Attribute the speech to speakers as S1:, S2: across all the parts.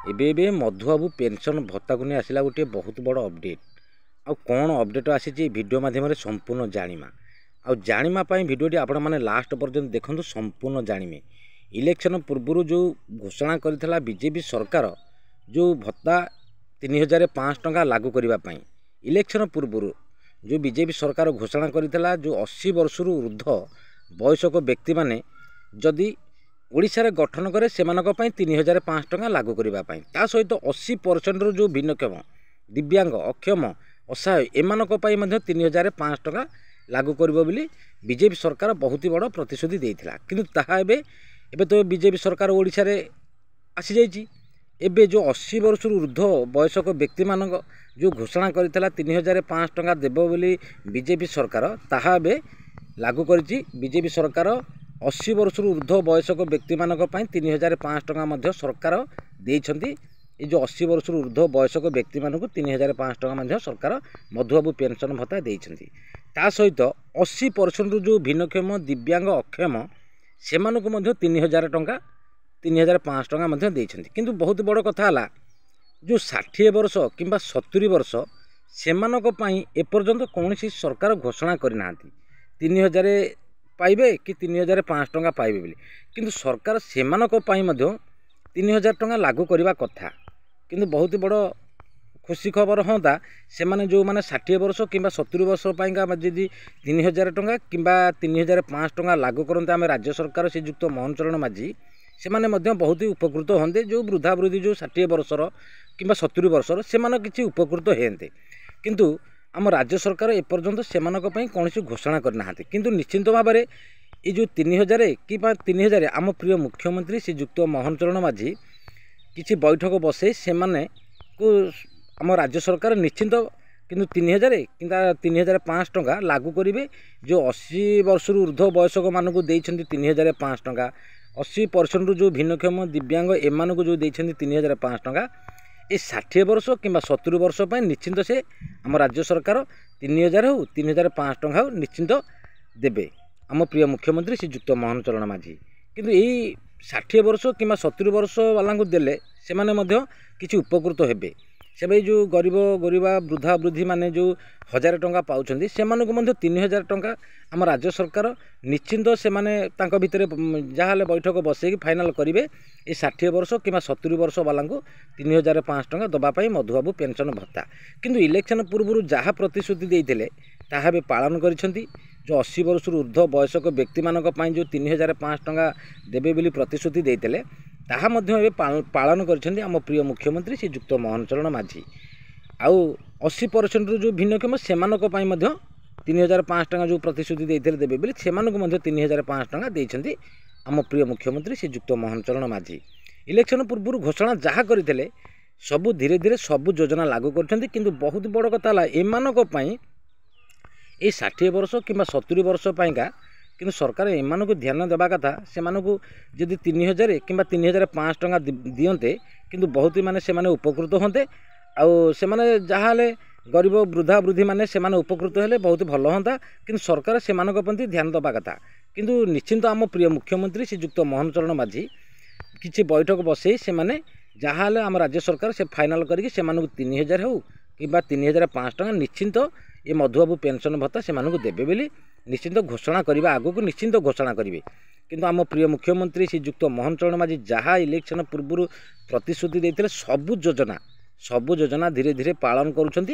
S1: ଏବେ ଏବେ ମଧୁବାବୁ पेंशन भत्ता को नहीं आसला गोटे बहुत बड़ अपडेट आउ कौन अपडेट आसी वीडियो माध्यम संपूर्ण जाणीमा आउ जाणीमा भिडियोटी आपण मैंने लास्ट पर्यंत देखु संपूर्ण जाणीमे। इलेक्शन पूर्व जो घोषणा करथिला बीजेपी सरकार जो भत्ता 3500 टंका लागू करने इलेक्शन पूर्व जो बीजेपी सरकार घोषणा करथिला जो 80 वर्ष ऊर्ध्व वयस्क व्यक्ति माने जदि ओडिशा रे गठन करे सेमानक पई 3500 टंका लागू करने ता सहित 80% जो भिन्नक्षम दिव्यांग अक्षम असहाय एमानक पई मध्य 3500 टंका लागू करिवो बोली बीजेपी सरकार बहुत ही बड़ प्रतिश्रुति देइथिला। किंतु ताहा एबे तो बीजेपी सरकार ओडिशा रे आसी जाइछि। एबे जो 80 वर्ष ऊर्ध्व वयस्क व्यक्ति मानक जो घोषणा करथिला 3500 टंका देबो बोली बीजेपी सरकार ताहा एबे लागू करिछि। बीजेपी सरकार 80 वर्ष ऊर्ध्व वयस्क व्यक्ति मानक पई 3500 टंका मध्य सरकार देइछंती। ये जो 80 वर्ष ऊर्ध्व वयस्क व्यक्ति मानक 3500 टंका मध्य सरकार मधुबाबू पेंशन भत्ता देइछंती। ता सहित 80% जो भिन्नक्षम दिव्यांग अक्षम सेमानक मध्य 3000 टंका 3500 टंका मध्य देइछंती। किंतु बहुत बड़ कथा हला जो 60 वर्ष किंबा 70 वर्ष सेमानक पई एपर्यंत कोनोसी सरकार घोषणा करिनांती 3000 पाइबे कि 3500 टंका पाइबे बोली। किंतु सरकार सेमानक पई मध्य 3000 टंका लागू करबा कथा। किंतु बहुत बड़ खुशी खबर होता से माने जो माने 60 वर्ष किंबा 70 वर्ष पाइका जदि 3000 टंका किंबा 3500 टंका लागू करते आम राज्य सरकार श्रीजुक्त मोहन चरण माझी से माने मध्य बहुत ही उपकृत होंते। जो वृद्धा वृद्धि जो 60 वर्षर किंबा 70 वर्षर से माने किछि उपकृत हेंते। किंतु आम राज्य सरकार एपर्यंत सेमानक पई कोनोसी घोषणा करना। किंतु निश्चिंत भाव में ये जो 3000 कि 3000 आम प्रिय मुख्यमंत्री श्रीजुक्त मोहन चरण माझी किछि बैठक बसई से माने को आम राज्य सरकार निश्चिंत किंतु 3000 कि 3500 टंका लागू करेंगे। जो 80 वर्ष ऊर्ध्व वयस्क मानक देइछंती 3500 टंका 80% जो भिन्नक्षम दिव्यांग एमान को जो देइछंती 3500 टंका ये 60 वर्ष किंबा 70 वर्ष पर निश्चिंत से आम राज्य सरकार 3000 हो 3500 टंका हो निश्चिंत देबे आम प्रिय मुख्यमंत्री श्रीजुक्त मोहन चरण माझी। किंतु यही 60 वर्ष किंबा 70 वर्ष वाला देले से माने मध्य किछि उपकृत हेबे। से जो गरीब गरीबा वृद्धा वृद्धि माने जो 1000 टंका पाउछंती सेमानकु मध्य 3000 टंका आम राज्य सरकार निश्चिंत से माने तांको भितरे जहाले बैठक बसैकी फाइनाल करिवे ए 60 वर्ष किंबा 70 वर्ष वाला 3500 टंका दबापाई मधुबाबू पेंशन भत्ता। किंतु इलेक्शन पूर्व जहाँ प्रतिश्रुति देइथिले ताहा बे पालन करिसेंती। जो 80 वर्ष ऊर्ध्व वयस्क व्यक्ति मानक पई जो 3500 टंका देबे बोली प्रतिश्रुति देइथिले ताहा मध्य एबे पालन करिसेंती आम प्रिय मुख्यमंत्री श्रीजुक्त मोहन चरण माझी। आउ 80% जो भिन्नक्षम सेमानक पई मध्य 3500 टंका जो प्रतिश्रुति देइथिले देबे बोली सेमानक मध्य 3500 टंका देइछंती आम प्रिय मुख्यमंत्री श्रीजुक्त मोहन चरण माझी। इलेक्शन पूर्व घोषणा जहाँ करथिले सबु धीरे धीरे सबु योजना लागू करछंती। किंतु बहुत बड़ कथा हला एमानक पई ए 60 वर्ष किंबा 70 वर्ष पाइका किंतु सरकार एमान को ध्यान देवा कथा से जदि 3000 कि 3500 टंका दियंते किंतु बहुत ही माने से माने उपकृत होंते। आउ से माने जहाँ गरीब वृद्धा वृद्धि माने से माने उपकृत हेले बहुत भल होंता। किंतु सरकार से प्रति ध्यान देवा कथा। किंतु निश्चिंत आम प्रिय मुख्यमंत्री श्रीजुक्त मोहन चरण माझी किछि बैठक बसई से माने जहाँ आम राज्य सरकार से फाइनाल करके 3000 हो कि 3500 टंका निश्चिंत ये मधुबाबू पेंशन भत्ता से देबे बोली निश्चिंत घोषणा करने आगो को निश्चिंत घोषणा करेंगे। किंतु आम प्रिय मुख्यमंत्री श्रीजुक्त मोहन चरण माझी जहाँ इलेक्शन पूर्व प्रतिश्रुति देते सबु योजना धीरे धीरे पालन करुँच।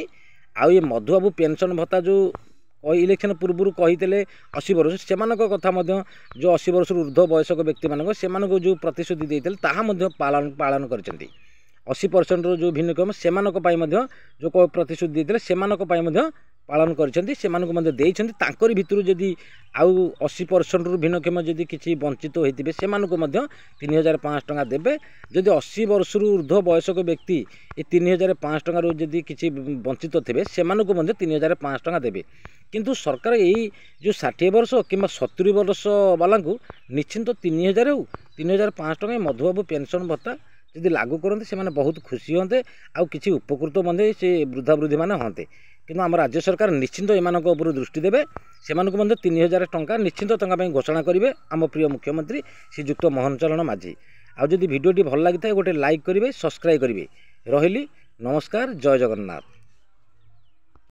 S1: आउ ये मधुबाबू पेंशन भत्ता जो इलेक्शन पूर्व कही 80 वर्ष से कथा जो 80 वर्ष ऊर्ध्व वयस्क व्यक्ति मानक से जो प्रतिश्रुति देते पालन कर 80% जो भिन्नक्षम सेमानक पई मध्य जो प्रतिश्रुति देते सेमानक पई मध्य पालन करछंती। तांकरी भितरु जदि आउ 80% रु भिन्नक्षम जदि किछि वंचित होइतिबे सेमानकु मध्य 3500 टंका देबे। जदि 80 वर्ष रु ऊर्ध्व वयस्क व्यक्ति ए 3500 टंका रु जदि किछि वंचित थिबे सेमानकु मध्य 3500 टंका देबे। किंतु सरकार यही जो 60 वर्ष किंबा 70 वर्ष वाला निश्चिंत 3000 हो 3500 टंका मधुबाबू पेंशन भत्ता जदि लागू करते से माने बहुत खुशी होंते आउ किछि उपकृत मध्य से वृद्धा वृद्धि माने होंते। किंतु आम राज्य सरकार निश्चिंत एमानक उपर दृष्टि देवे सेमानक मध्य 3000 टंका निश्चिंत टंका घोषणा करेंगे आम प्रिय मुख्यमंत्री श्रीजुक्त मोहन चरण माझी। ଆଉ जदि भिडियोटी भल लगी गोटे लाइक करेंगे सब्सक्राइब करेंगे रही नमस्कार जय जगन्नाथ।